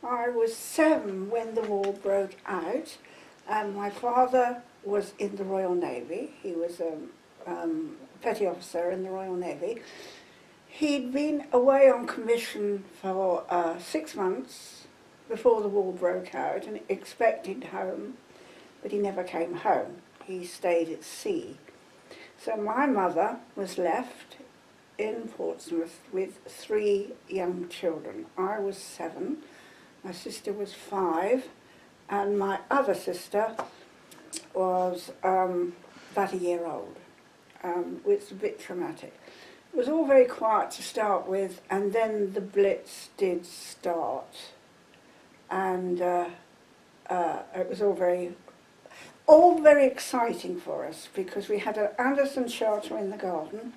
I was 7 when the war broke out, and my father was in the Royal Navy. He was a petty officer in the Royal Navy. He'd been away on commission for 6 months before the war broke out and expected home, but he never came home. He stayed at sea. So my mother was left in Portsmouth with 3 young children. I was 7, my sister was 5, and my other sister was about a year old. It's a bit traumatic. It was all very quiet to start with, and then the Blitz did start, and it was all very exciting for us, because we had an Anderson shelter in the garden,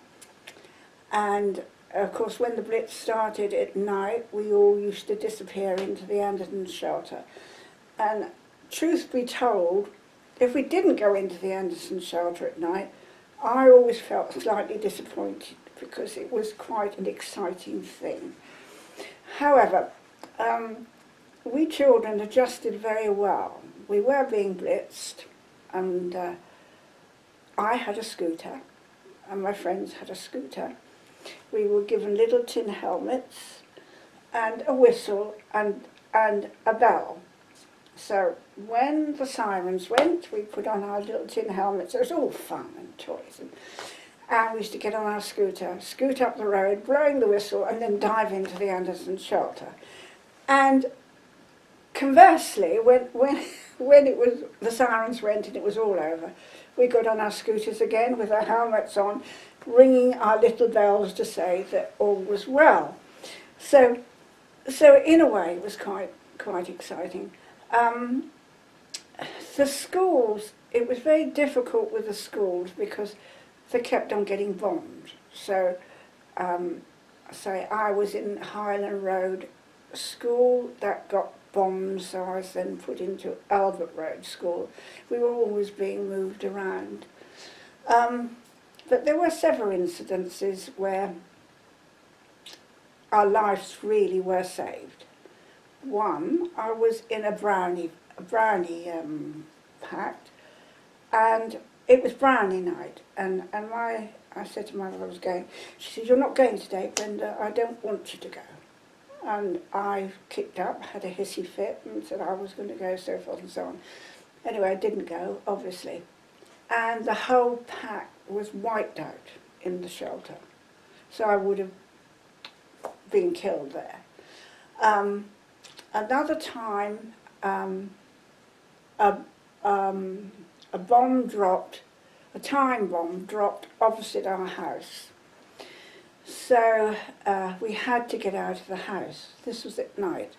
and of course when the Blitz started at night we all used to disappear into the Anderson shelter. And truth be told, if we didn't go into the Anderson shelter at night, I always felt slightly disappointed, because it was quite an exciting thing. However, we children adjusted very well. We were being blitzed, and I had a scooter, and my friends had a scooter. We were given little tin helmets, and a whistle, and a bell. So when the sirens went, we put on our little tin helmets. It was all fun and toys. And we used to get on our scooter, scoot up the road, blowing the whistle, and then dive into the Anderson shelter. And conversely, when it was, the sirens went and it was all over, we got on our scooters again with our helmets on, ringing our little bells to say that all was well. So in a way, it was quite exciting. The schools, it was very difficult with the schools because they kept on getting bombed. So, say I was in Highland Road School, that got bombed, so I was then put into Albert Road School. We were always being moved around. But there were several incidences where our lives really were saved. One, I was in a brownie pact, and it was brownie night, and I said to my mother I was going. She said, "You're not going today, Brenda, I don't want you to go." And I kicked up, had a hissy fit, and said I was going to go, so forth and so on. Anyway, I didn't go, obviously. And the whole pack was wiped out in the shelter. So I would have been killed there. Another time, a bomb dropped, a time bomb dropped opposite our house. So we had to get out of the house. This was at night.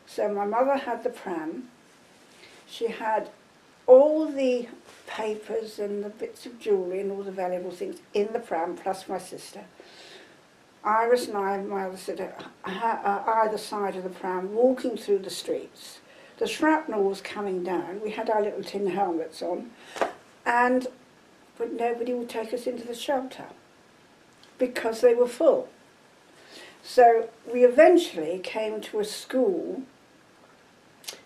So my mother had the pram. She had all the papers and the bits of jewellery and all the valuable things in the pram, plus my sister. Iris and I, my other sister, either side of the pram, walking through the streets. The shrapnel was coming down. We had our little tin helmets on, but nobody would take us into the shelter because they were full. So we eventually came to a school,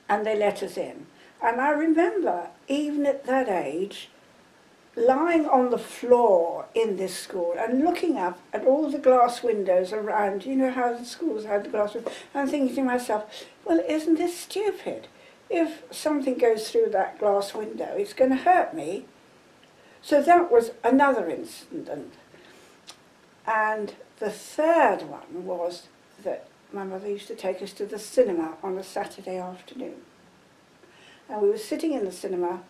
and they let us in. And I remember, even at that age, lying on the floor in this school and looking up at all the glass windows around. You know how the schools had the glass windows? And thinking to myself, well, isn't this stupid? If something goes through that glass window, it's going to hurt me. So that was another incident. And the third one was that my mother used to take us to the cinema on a Saturday afternoon. And we were sitting in the cinema,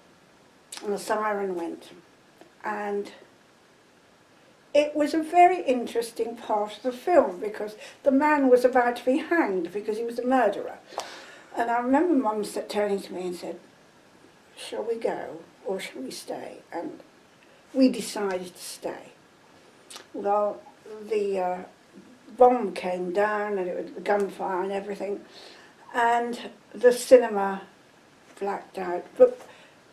and the siren went. And it was a very interesting part of the film, because the man was about to be hanged because he was a murderer. And I remember Mum turning to me and said, "Shall we go or shall we stay?" And we decided to stay. Well, the bomb came down, and it was the gunfire and everything, and the cinema blacked out. But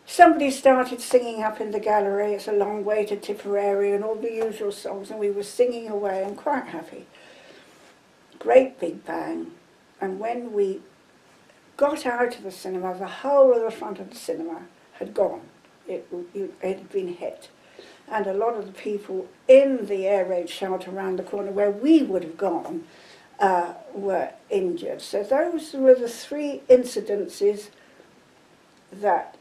somebody started singing up in the gallery, "It's a Long Way to Tipperary," and all the usual songs, and we were singing away and quite happy. Great big bang. And when we got out of the cinema, the whole of the front of the cinema had gone. It had been hit. And a lot of the people in the air raid shelter around the corner where we would have gone were injured. So those were the three incidences that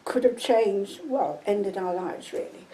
could have changed, well, ended our lives really.